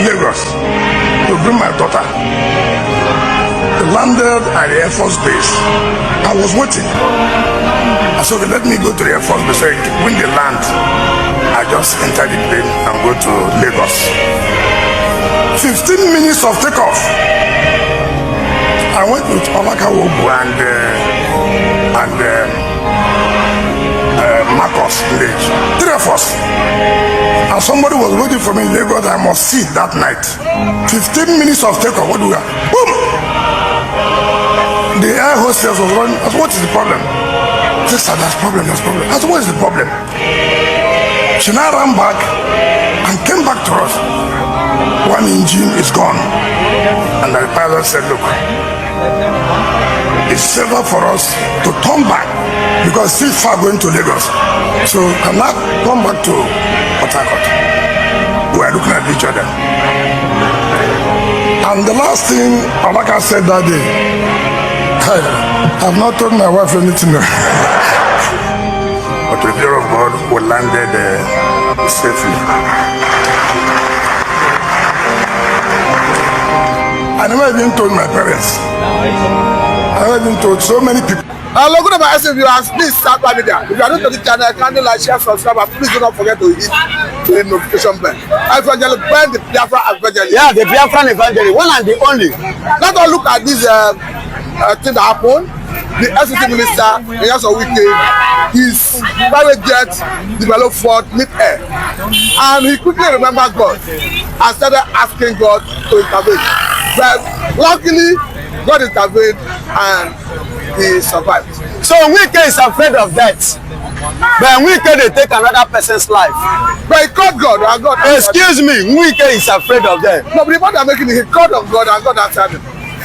Lagos to bring my daughter. They landed at the Air Force Base. I was waiting. I said, okay, let me go to the Air Force Base. So when they land, I just enter the plane and go to Lagos. 15 minutes of takeoff. I went with Olaka Wobu and Marcus Village. 3 of us. And somebody was waiting for me in Lagos. I must see that night. 15 minutes of takeoff. What do we have? Boom! The air hostess was running. I said, what is the problem? She said, there's problem. I said, what is the problem? She now ran back and came back to us. One engine is gone. And the pilot said, look, it's safer for us to turn back because it's still far going to Lagos. So can I come back to Port Harcourt? We are looking at each other. And the last thing Alaka said that day, I've not told my wife anything. But with the fear of God, we landed safely. I never even told my parents. I never even told so many people. Hello, good about viewers. Please start by media. If you are new to the channel, kindly like, share, subscribe, and please do not forget to hit the notification bell. Evangelist Ben, the Biafra evangelist. Yeah, the Biafra evangelist, one and the only. Let us look at this thing that happened. The SCT minister, Wike, his private jet developed for mid-air, and he quickly remembered God and started asking God to intervene. But luckily, God intervened and he survived. So Wike is afraid of death. But Wike they take another person's life. But he called God and God. Excuse me, Wike is afraid of death. No, but the man that making it, he called on God and God answered him.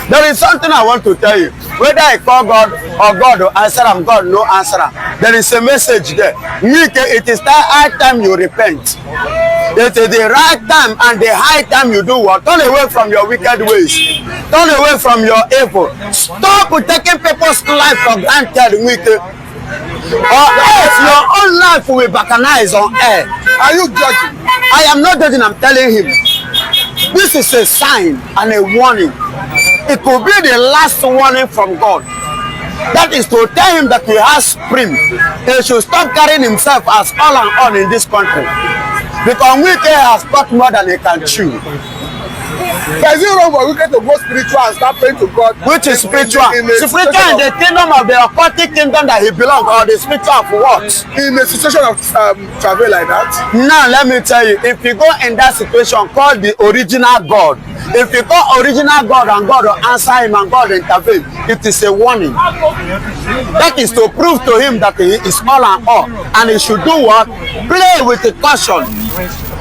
There is something I want to tell you. Whether I call God or God will answer him, God no answer him. There is a message there. Wike, it is the high time you repent. It is the right time and the high time you do what? Turn away from your wicked ways. Turn away from your evil. Stop taking people's life for granted, Wike. Or else your own life will be bacchanalized on air. Are you judging? I am not judging, I'm telling him. This is a sign and a warning. It could be the last warning from God. That is to tell him that he has supreme. He should stop carrying himself as all and all in this country. Because Wike has got more than he can chew. But is it wrong for Wike to go spiritual and start praying to God? Which is spiritual? Spiritual in the kingdom of the occultic kingdom that he belongs, or the spiritual of what? In a situation of travel like that? Now let me tell you, if you go in that situation, call the original God. If you call original God and God will answer him and God intervene, it is a warning. That is to prove to him that he is all and all. And he should do what? Play with the caution.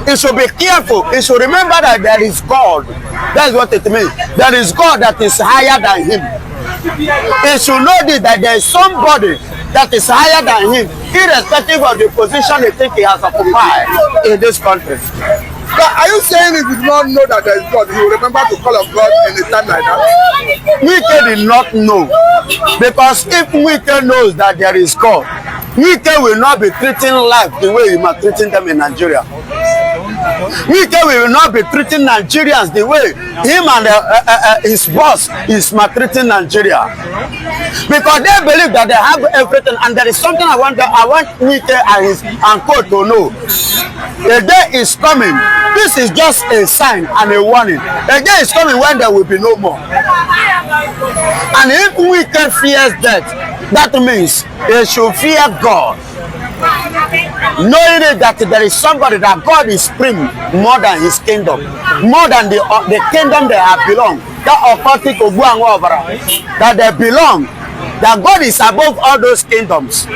He should be careful. He should remember that there is God. That's what it means. There is God that is higher than him. He should know that there is somebody that is higher than him, irrespective of the position he thinks he has occupied in this country. But are you saying if you do not know that there is God, he will remember to call on God in a time like that? Wike did not know. Because if Wike knows that there is God, Wike will not be treating life the way he was treating them in Nigeria. Wike will not be treating Nigerians the way him and his boss is maltreating Nigeria. Because they believe that they have everything, and there is something I want Wike and Co to know. The day is coming. This is just a sign and a warning. The day is coming when there will be no more. And if Wike fears death, that means they should fear God. Knowing that there is somebody that God is supreme more than his kingdom, more than the kingdom they have belong, that occultic that they belong, that God is above all those kingdoms.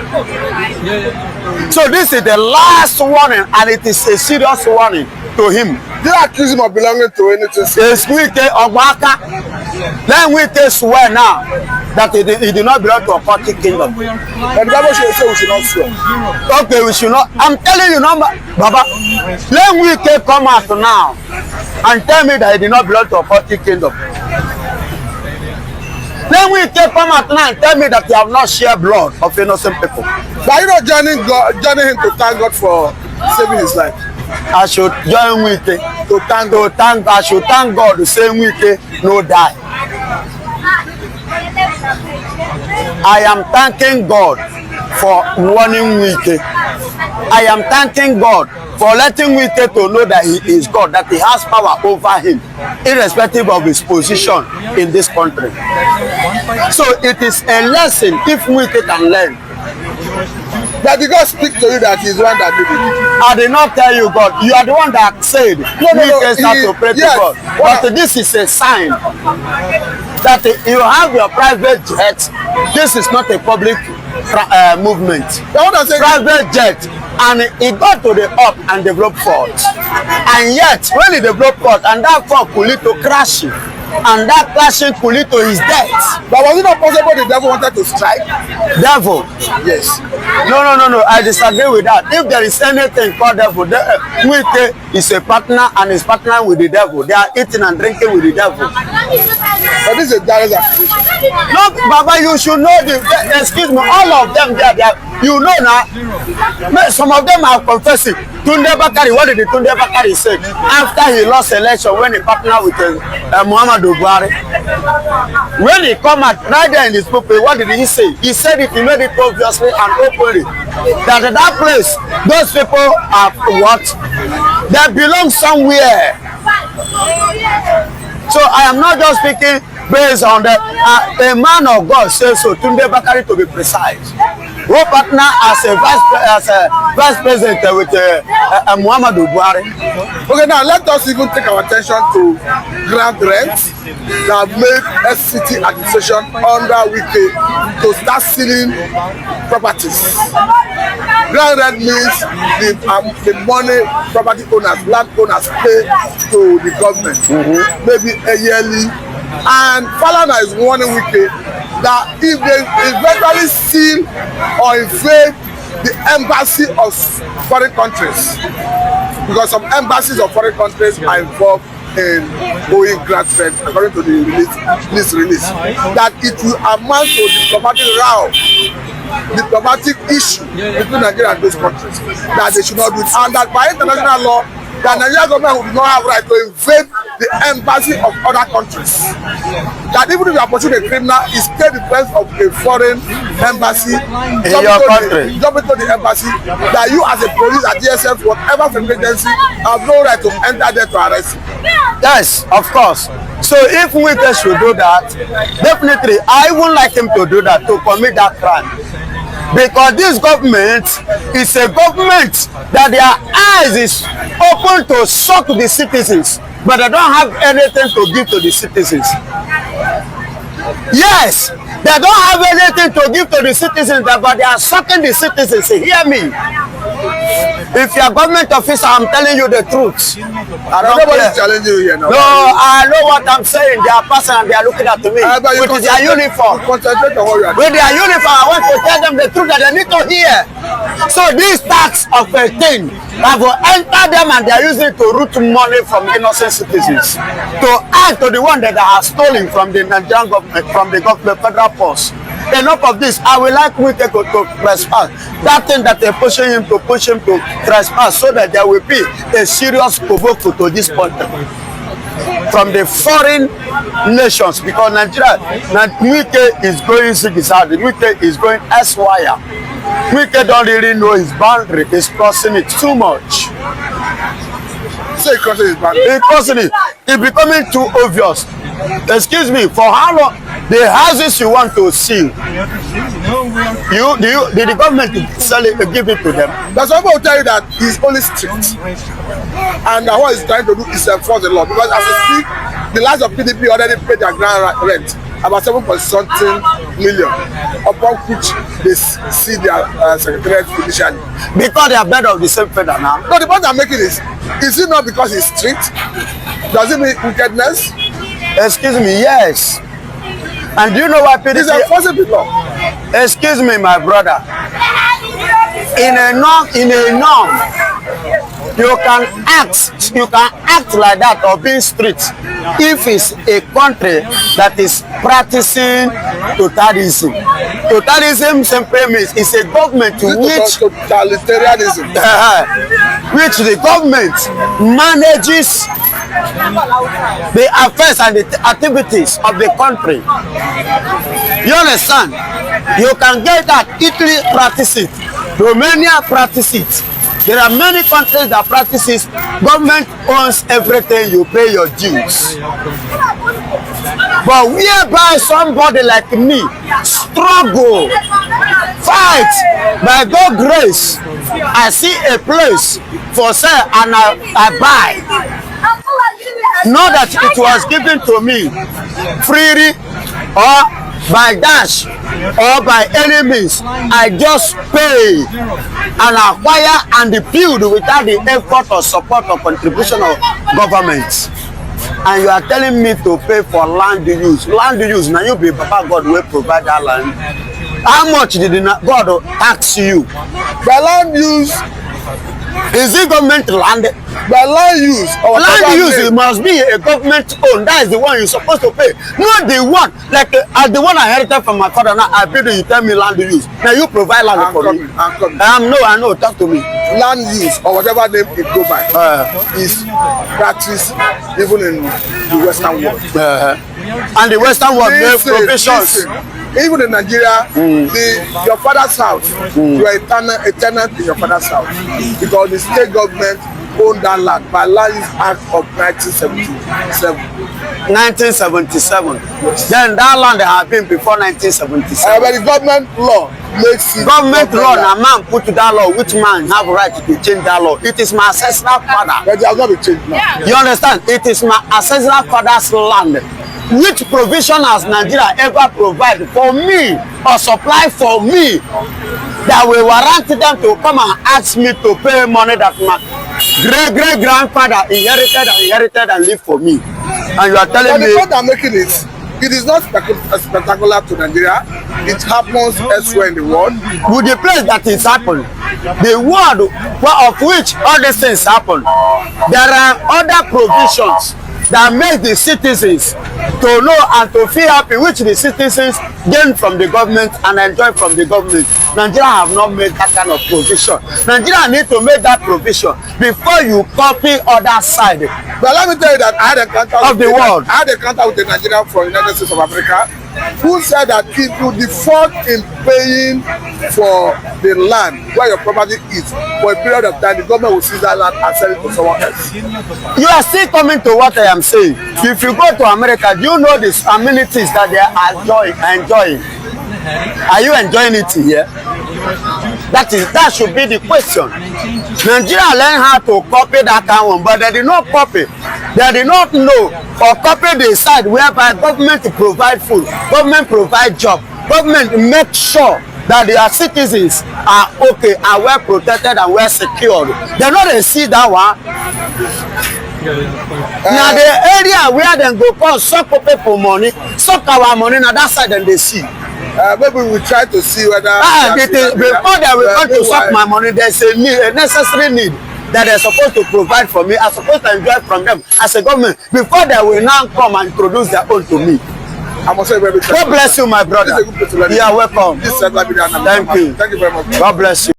So this is the last warning, and it is a serious warning to him. Do you accuse him of belonging to anything? It's Wike Ogbaka. Then Wike swear now that he did not belong to a occultic kingdom. But the Bible should say we should not swear. Okay, we should not. I'm telling you, no, Baba. Let Wike come out now and tell me that he did not belong to a occultic kingdom. Then Wike come out now and tell me that he have not shared blood of innocent people. But you not joining him to thank God for saving his life? I should join Wike I should thank God to say Wike no die. I am thanking God for warning Wike. I am thanking God for letting Wike to know that he is God, that he has power over him, irrespective of his position in this country. So it is a lesson if Wike can learn. That did God speak to you that he's the one that did it? I did not tell you, God. You are the one that said Wike start to pray to God. But this is a sign that you have your private jet. This is not a public movement. Private jet. And it got to the up and developed fault. And yet, when it developed fault, and that fault could lead to crashing, and that crashing could lead to his death. But was it not possible the devil wanted to strike? Devil? Yes. No. I disagree with that. If there is anything called devil, Wike is a partner and is partnering with the devil. They are eating and drinking with the devil. But this is a direct accusation. No, Baba, you should know excuse me, all of them they are, you know now. Some of them are confessing. Tunde Bakari, what did the Tunde Bakari say after he lost election when he partnered with Muhammadu Buhari? When he come out right there in his book, what did he say? He said it, he made it obviously and openly that at that place, those people are what? They belong somewhere. So I am not just speaking based on that. A man of God says so, Tunde Bakari to be precise. Who partner as a vice president with Muhammadu Buhari. Okay, now let us even take our attention to grant rent that made SCT administration under Wike to start selling properties. Grant rent means the money property owners, land owners pay to the government, maybe a yearly. And Falana is warning Wike that if they eventually seal or invade the embassy of foreign countries, because some embassies of foreign countries are involved in owing grant rent according to the release, that it will amount to diplomatic row, diplomatic issue between Nigeria and those countries, that they should not do it, and that by international law, the Nigerian government would not have right to invade the embassy of other countries. That even if you are pursuing a criminal, it's still the presence of a foreign embassy in your country. Jump into the embassy, that you as a police, a DSF, whatever from agency, have no right to enter there to arrest you. Yes, of course. So if Wike should do that, definitely I would like him to do that, to commit that crime. Because this government is a government that their eyes is open to suck the citizens, but they don't have anything to give to the citizens. Yes, they don't have anything to give to the citizens, but they are sucking the citizens. Hear me. If you're a government officer, I'm telling you the truth. Nobody's challenging you here now. No, I know what I'm saying. They are passing and they are looking at me with their uniform. Concentrate on what you are doing. With their uniform, I want to tell them the truth that they need to hear. So this tax of a thing that will enter them and they are using it to root money from innocent citizens to add to the one that they are stolen from the Nigerian government, from the government federal force. Enough of this. I will like Wike to trespass. That thing that they're pushing him to trespass, so that there will be a serious provoke to this country from the foreign nations, because Nigeria, Wike is going zigzag. Wike is going elsewhere. Wike don't really know his boundary. He's crossing it too much. Say crossing his boundary. He's crossing it. It's becoming too obvious. Excuse me, for how long? The houses you want to see, did the government sell it, give it to them? That's why I will tell you that he's only strict, and what he's trying to do is enforce the law. Because as we speak, the likes of PDP already paid their ground rent about 7.something million, upon which they see their secretariat judicially. Because they are bed of the same feather now. No, the point I'm making is it not because he's strict? Does it mean wickedness? Excuse me, yes. And do you know why PDP? He's enforcing the law. Excuse me, my brother. In a norm, You can act like that or be strict if it's a country that is practicing totalism. Totalism simply means it's a government which totalitarianism, which the government manages the affairs and the activities of the country. You understand? You can get that. Italy practices it. Romania practices it. There are many countries that practice it. Government owns everything. You pay your dues. But whereby somebody like me struggle, fight, by God's grace, I see a place for sale and I buy. Not that it was given to me freely or by dash or by any means. I just pay and acquire and build without the effort or support or contribution of government. And you are telling me to pay for land use. Land use, now you be Papa God will provide that land. How much did God tax you? By land use, is it government land? By land use, land use it must be a government owned. That is the one you're supposed to pay. Not the one like the one I inherited from my father. Now I paid you tell me land use. Now you provide land for me. I'm coming. I know. Talk to me. Land use or whatever name it go by is practiced even in the Western world. And the Western world makes provisions. Even in Nigeria, your father's house, you are a tenant in your father's house because the state government owned that land by Land Use Act of 1977. 1977. Then that land had been before 1977. But the government law makes it. Government law, a man put to that law, which man have right to change that law? It is my ancestral father. But they have not been changed now. You understand? It is my ancestral father's land. Which provision has Nigeria ever provided for me or supply for me that will warrant them to come and ask me to pay money that my great-great-grandfather inherited and leave for me? And you are telling me... But the point I'm making is, it is not spectacular to Nigeria. It happens elsewhere in the world. With the place that it's happened, the world of which all these things happen, there are other provisions that make the citizens to know and to feel happy, which the citizens gain from the government and enjoy from the government. Nigeria have not made that kind of provision. Nigeria need to make that provision before you copy other side. But let me tell you that I had a contact of the world. I had a contact with a Nigerian from the United States of America who said that if you default in paying for the land where your property is for a period of time, the government will seize that land and sell it to someone else. You are still coming to what I am saying. If you go to America, do you know the amenities that they are enjoying? Are you enjoying it here? That should be the question. Nigeria learn how to copy that kind of one, but they did not copy. They did not know or copy the side whereby government provide food, government provide job, government make sure that their citizens are okay, are well protected and well secured. They know they see that one. Now the area where they go come suck people money, suck our money, now that side then they see. Maybe we try to see whether before they will come to suck my money, there's a necessary need that they're supposed to provide for me. I'm supposed to enjoy from them as a government before they will now come and introduce their own to me. I must say very God bless you, my brother. This is a good place to learn. You are welcome. Thank you. Thank you very much. God bless you.